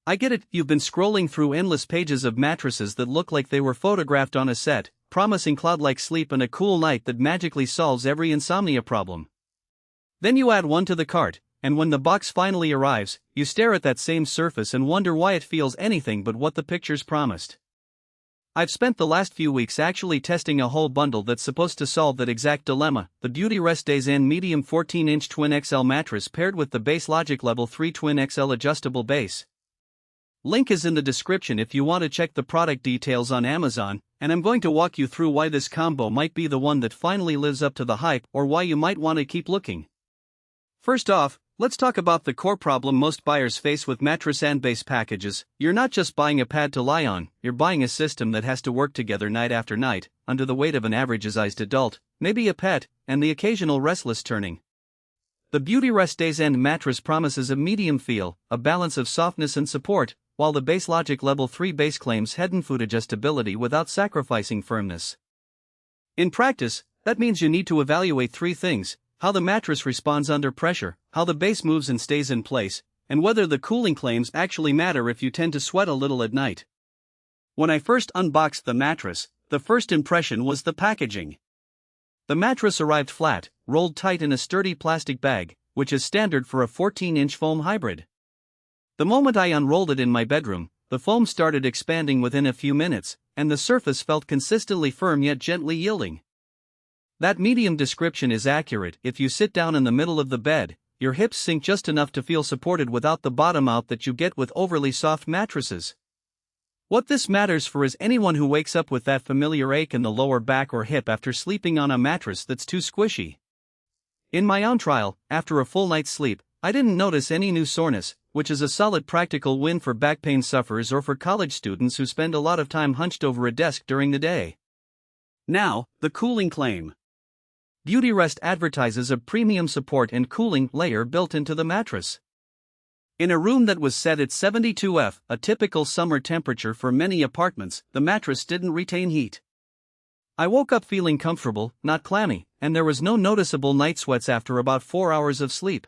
I get it, you've been scrolling through endless pages of mattresses that look like they were photographed on a set, promising cloud-like sleep and a cool night that magically solves every insomnia problem. Then you add one to the cart, and when the box finally arrives, you stare at that same surface and wonder why it feels anything but what the pictures promised. I've spent the last few weeks actually testing a whole bundle that's supposed to solve that exact dilemma: the Beautyrest Days End Medium 14-inch Twin XL mattress paired with the baselogic Level 3 Twin XL adjustable base. Link is in the description if you want to check the product details on Amazon, and I'm going to walk you through why this combo might be the one that finally lives up to the hype, or why you might want to keep looking. First off, let's talk about the core problem most buyers face with mattress and base packages. You're not just buying a pad to lie on, you're buying a system that has to work together night after night, under the weight of an average-sized adult, maybe a pet, and the occasional restless turning. The Beautyrest Days End mattress promises a medium feel, a balance of softness and support, while the baselogic Level 3 base claims head and foot adjustability without sacrificing firmness. In practice, that means you need to evaluate three things: how the mattress responds under pressure, how the base moves and stays in place, and whether the cooling claims actually matter if you tend to sweat a little at night. When I first unboxed the mattress, the first impression was the packaging. The mattress arrived flat, rolled tight in a sturdy plastic bag, which is standard for a 14-inch foam hybrid. The moment I unrolled it in my bedroom, the foam started expanding within a few minutes, and the surface felt consistently firm yet gently yielding. That medium description is accurate. If you sit down in the middle of the bed, your hips sink just enough to feel supported without the bottom out that you get with overly soft mattresses. What this matters for is anyone who wakes up with that familiar ache in the lower back or hip after sleeping on a mattress that's too squishy. In my own trial, after a full night's sleep, I didn't notice any new soreness, which is a solid practical win for back pain sufferers or for college students who spend a lot of time hunched over a desk during the day. Now, the cooling claim. Beautyrest advertises a premium support and cooling layer built into the mattress. In a room that was set at 72 F, a typical summer temperature for many apartments, the mattress didn't retain heat. I woke up feeling comfortable, not clammy, and there was no noticeable night sweats after about 4 hours of sleep.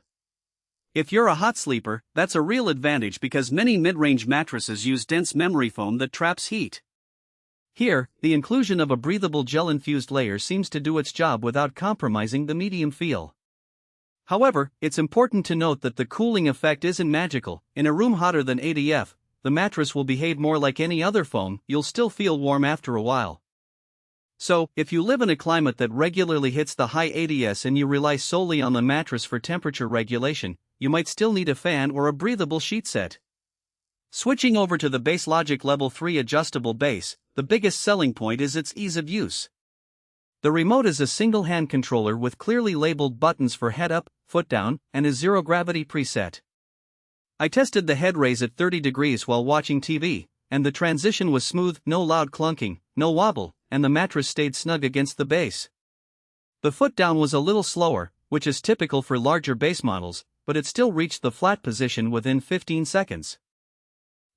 If you're a hot sleeper, that's a real advantage because many mid-range mattresses use dense memory foam that traps heat. Here, the inclusion of a breathable gel-infused layer seems to do its job without compromising the medium feel. However, it's important to note that the cooling effect isn't magical. In a room hotter than 80 F, the mattress will behave more like any other foam. You'll still feel warm after a while. So, if you live in a climate that regularly hits the high 80s and you rely solely on the mattress for temperature regulation, you might still need a fan or a breathable sheet set. Switching over to the baselogic Level 3 adjustable base, the biggest selling point is its ease of use. The remote is a single hand controller with clearly labeled buttons for head up, foot down, and a zero gravity preset. I tested the head raise at 30 degrees while watching TV, and the transition was smooth, no loud clunking, no wobble, and the mattress stayed snug against the base. The foot down was a little slower, which is typical for larger base models, but it still reached the flat position within 15 seconds.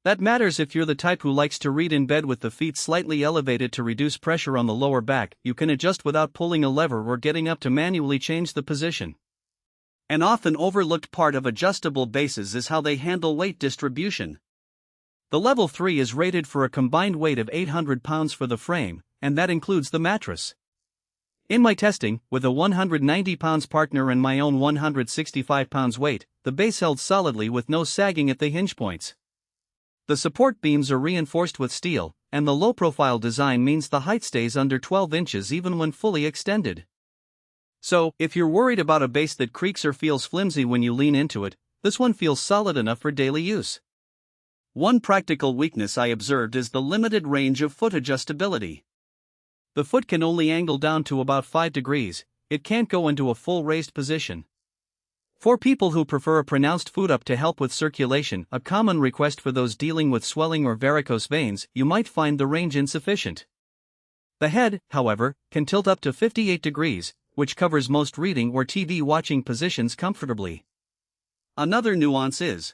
That matters if you're the type who likes to read in bed with the feet slightly elevated to reduce pressure on the lower back. You can adjust without pulling a lever or getting up to manually change the position. An often overlooked part of adjustable bases is how they handle weight distribution. The Level 3 is rated for a combined weight of 800 pounds for the frame, and that includes the mattress. In my testing, with a 190 pounds partner and my own 165 pounds weight, the base held solidly with no sagging at the hinge points. The support beams are reinforced with steel, and the low-profile design means the height stays under 12 inches even when fully extended. So, if you're worried about a base that creaks or feels flimsy when you lean into it, this one feels solid enough for daily use. One practical weakness I observed is the limited range of foot adjustability. The foot can only angle down to about 5 degrees, it can't go into a full raised position. For people who prefer a pronounced foot up to help with circulation, a common request for those dealing with swelling or varicose veins, you might find the range insufficient. The head, however, can tilt up to 58 degrees, which covers most reading or TV watching positions comfortably. Another nuance is,